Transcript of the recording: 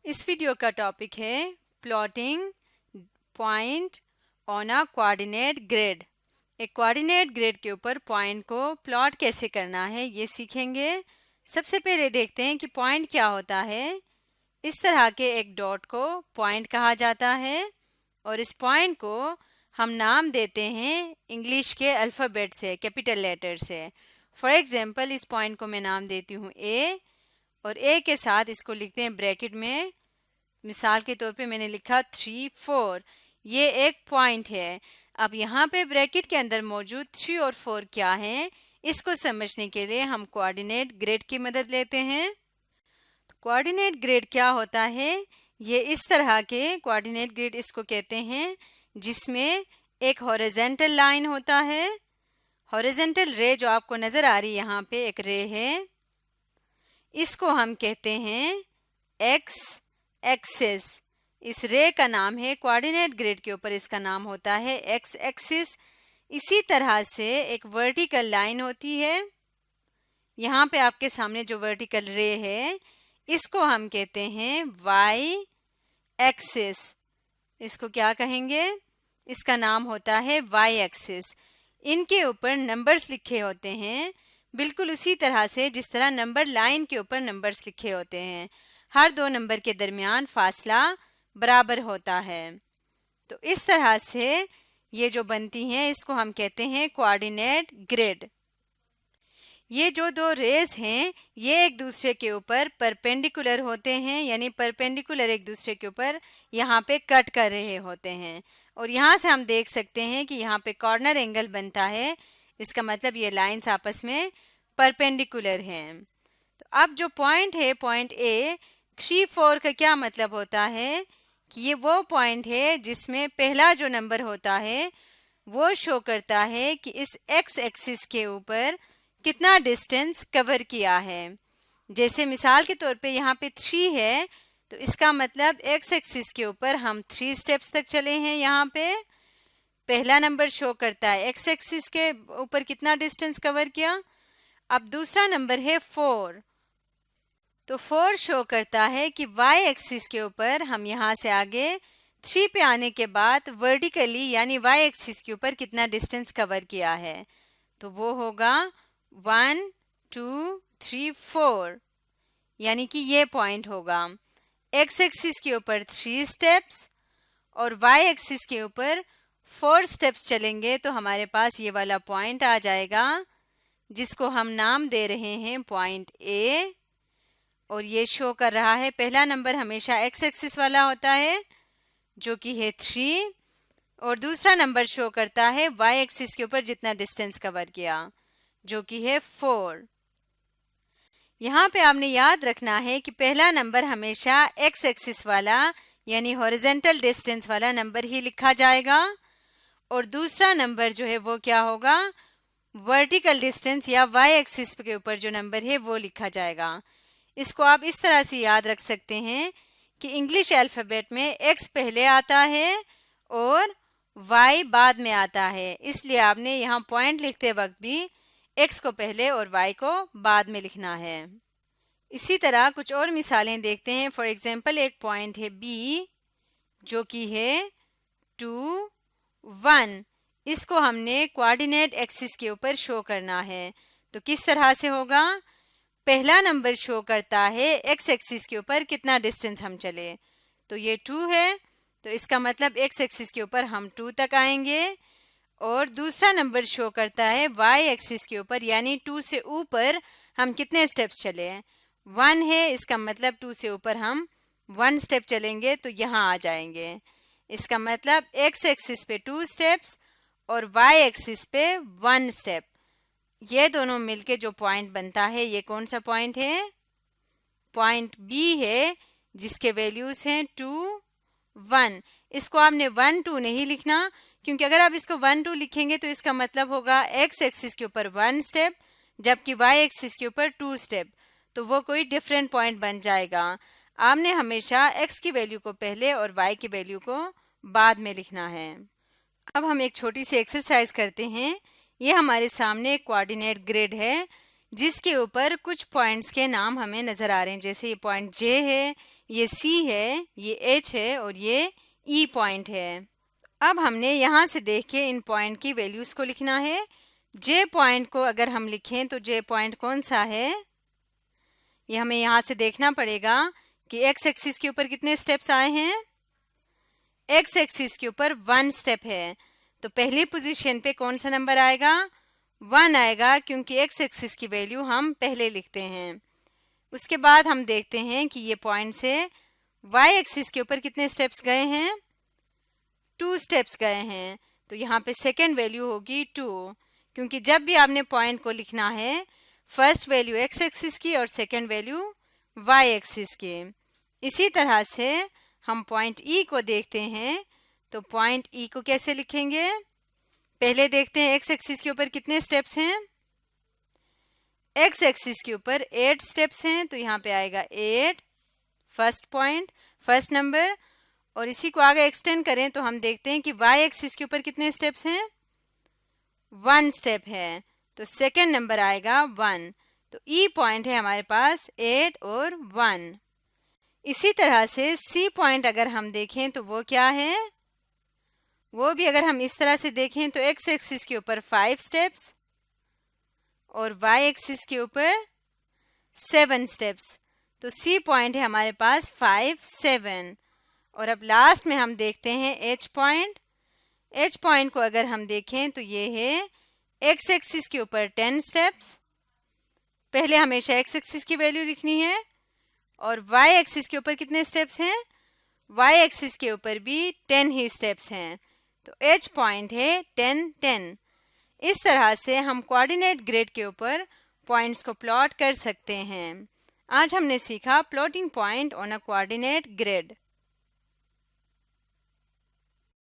इस वीडियो का टॉपिक है plotting point on a coordinate grid. एक कोऑर्डिनेट ग्रिड के ऊपर पॉइंट को प्लॉट कैसे करना है ये सीखेंगे। सबसे पहले देखते हैं कि पॉइंट क्या होता है। इस तरह के एक डॉट को पॉइंट कहा जाता है और इस पॉइंट को हम नाम देते हैं इंग्लिश के अल्फ़ाबेट से, कैपिटल लेटर से। फॉर एग्जांपल इस पॉइंट को मैं नाम देती हूँ ए और ए के साथ इसको लिखते हैं ब्रैकेट में। मिसाल के तौर पे मैंने लिखा 3 4। ये एक पॉइंट है। अब यहाँ पे ब्रैकेट के अंदर मौजूद 3 और 4 क्या है, इसको समझने के लिए हम कोऑर्डिनेट ग्रिड की मदद लेते हैं। कोऑर्डिनेट ग्रिड क्या होता है? ये इस तरह के कोऑर्डिनेट ग्रिड इसको कहते हैं जिसमें एक हॉरिजॉन्टल लाइन होता है। हॉरिजॉन्टल रे जो आपको नजर आ रही है, यहाँ पे एक रे है, इसको हम कहते हैं एक्स एक्सिस। इस रे का नाम है, कोऑर्डिनेट ग्रिड के ऊपर इसका नाम होता है एक्स एक्सिस। इसी तरह से एक वर्टिकल लाइन होती है। यहाँ पे आपके सामने जो वर्टिकल रे है इसको हम कहते हैं वाई एक्सिस। इसको क्या कहेंगे? इसका नाम होता है वाई एक्सिस। इनके ऊपर नंबर्स लिखे होते हैं, बिल्कुल उसी तरह से जिस तरह नंबर लाइन के ऊपर नंबर्स लिखे होते हैं। हर दो नंबर के दरमियान फासला बराबर होता है। तो इस तरह से ये जो बनती हैं इसको हम कहते हैं कोऑर्डिनेट ग्रिड। ये जो दो रेज हैं ये एक दूसरे के ऊपर परपेंडिकुलर होते हैं, यानी परपेंडिकुलर एक दूसरे के ऊपर यहाँ पे कट कर रहे होते हैं। और यहाँ से हम देख सकते हैं कि यहाँ पे कॉर्नर एंगल बनता है। इसका मतलब ये लाइंस आपस में परपेंडिकुलर हैं। तो अब जो पॉइंट है, पॉइंट ए 3 4 का क्या मतलब होता है कि ये वो पॉइंट है जिसमें पहला जो नंबर होता है वो शो करता है कि इस एक्स एक्सिस के ऊपर कितना डिस्टेंस कवर किया है। जैसे मिसाल के तौर पे यहाँ पे 3 है तो इसका मतलब एक्स एक्सिस के ऊपर हम 3 स्टेप्स तक चले हैं। यहाँ पे पहला नंबर शो करता है एक्स एक्सिस के ऊपर कितना डिस्टेंस कवर किया। अब दूसरा नंबर है 4, तो 4 शो करता है कि वाई एक्सिस के ऊपर हम यहाँ से आगे 3 पे आने के बाद वर्टिकली यानी वाई एक्सिस के ऊपर कितना डिस्टेंस कवर किया है। तो वो होगा 1 2 3 4, यानी कि ये पॉइंट होगा। एक्स एक्सिस के ऊपर 3 स्टेप्स और वाई एक्सिस के ऊपर 4 स्टेप्स चलेंगे तो हमारे पास ये वाला पॉइंट आ जाएगा जिसको हम नाम दे रहे हैं पॉइंट ए। और ये शो कर रहा है, पहला नंबर हमेशा एक्स एक्सिस वाला होता है जो कि है 3 और दूसरा नंबर शो करता है वाई एक्सिस के ऊपर जितना डिस्टेंस कवर किया जो कि है 4। यहाँ पे आपने याद रखना है कि पहला नंबर हमेशा एक्स एक्सिस वाला यानी हॉरिजॉन्टल डिस्टेंस वाला नंबर ही लिखा जाएगा और दूसरा नंबर जो है वो क्या होगा, वर्टिकल डिस्टेंस या वाई एक्सिस के ऊपर जो नंबर है वो लिखा जाएगा। इसको आप इस तरह से याद रख सकते हैं कि इंग्लिश अल्फ़ाबेट में एक्स पहले आता है और वाई बाद में आता है, इसलिए आपने यहाँ पॉइंट लिखते वक्त भी एक्स को पहले और वाई को बाद में लिखना है। इसी तरह कुछ और मिसालें देखते हैं। फॉर एग्जांपल एक पॉइंट है बी जो कि है 2 1। इसको हमने कोऑर्डिनेट एक्सिस के ऊपर शो करना है। तो किस तरह से होगा? पहला नंबर शो करता है एक्स एक्सिस के ऊपर कितना डिस्टेंस हम चले, तो ये 2 है, तो इसका मतलब एक्स एक्सिस के ऊपर हम 2 तक आएंगे। और दूसरा नंबर शो करता है वाई एक्सिस के ऊपर यानी 2 से ऊपर हम कितने स्टेप्स चले, 1 है, इसका मतलब 2 से ऊपर हम 1 स्टेप चलेंगे तो यहाँ आ जाएंगे। इसका मतलब एक्स एक्सिस पे 2 स्टेप्स और वाई एक्सिस पे 1 स्टेप, ये दोनों मिलके जो पॉइंट बनता है ये कौन सा पॉइंट है? पॉइंट बी है जिसके वैल्यूज हैं 2 1। इसको आपने 1 2 नहीं लिखना क्योंकि अगर आप इसको 1 2 लिखेंगे तो इसका मतलब होगा एक्स एक्सिस के ऊपर 1 स्टेप जबकि वाई एक्सिस के ऊपर 2 स्टेप, तो वो कोई डिफरेंट पॉइंट बन जाएगा। आपने हमेशा एक्स की वैल्यू को पहले और वाई की वैल्यू को बाद में लिखना है। अब हम एक छोटी सी एक्सरसाइज करते हैं। ये हमारे सामने एक कोऑर्डिनेट ग्रिड है जिसके ऊपर कुछ पॉइंट्स के नाम हमें नज़र आ रहे हैं। जैसे ये पॉइंट जे है, ये C है, ये H है और ये E पॉइंट है। अब हमने यहाँ से देख के इन पॉइंट की वैल्यूज़ को लिखना है। J पॉइंट को अगर हम लिखें तो J पॉइंट कौन सा है, ये हमें यहाँ से देखना पड़ेगा कि एक्स एक्सिस के ऊपर कितने स्टेप्स आए हैं। एक्स एक्सिस के ऊपर 1 स्टेप है, तो पहली पोजीशन पे कौन सा नंबर आएगा, 1 आएगा, क्योंकि एक्स एक्सिस की वैल्यू हम पहले लिखते हैं। उसके बाद हम देखते हैं कि ये पॉइंट से वाई एक्सिस के ऊपर कितने स्टेप्स गए हैं, 2 स्टेप्स गए हैं, तो यहाँ पे सेकेंड वैल्यू होगी 2, क्योंकि जब भी आपने पॉइंट को लिखना है फर्स्ट वैल्यू एक्स एक्सिस की और सेकेंड वैल्यू वाई एक्सिस की। इसी तरह से हम पॉइंट ई को देखते हैं, तो पॉइंट ई को कैसे लिखेंगे, पहले देखते हैं एक्स एक्सिस के ऊपर कितने स्टेप्स हैं। एक्स एक्सिस के ऊपर 8 स्टेप्स हैं, तो यहाँ पे आएगा 8 फर्स्ट पॉइंट, फर्स्ट नंबर। और इसी को आगे एक्सटेंड करें तो हम देखते हैं कि वाई एक्सिस के ऊपर कितने स्टेप्स हैं, 1 स्टेप है, तो सेकेंड नंबर आएगा 1। तो ई पॉइंट है हमारे पास 8 और 1। इसी तरह से सी पॉइंट अगर हम देखें तो वो क्या है, वो भी अगर हम इस तरह से देखें तो एक्स एक्सिस के ऊपर 5 स्टेप्स और वाई एक्सिस के ऊपर 7 स्टेप्स, तो सी पॉइंट है हमारे पास 5, 7। और अब लास्ट में हम देखते हैं एच पॉइंट। एच पॉइंट को अगर हम देखें तो ये है एक्स एक्सिस के ऊपर 10 स्टेप्स, पहले हमेशा एक्स एक्सिस की वैल्यू लिखनी है। और वाई एक्सिस के ऊपर कितने स्टेप्स हैं, वाई एक्सिस के ऊपर भी 10 ही स्टेप्स हैं, तो एच पॉइंट है 10, 10। इस तरह से हम कोऑर्डिनेट ग्रिड के ऊपर पॉइंट्स को प्लॉट कर सकते हैं। आज हमने सीखा plotting point on a coordinate grid.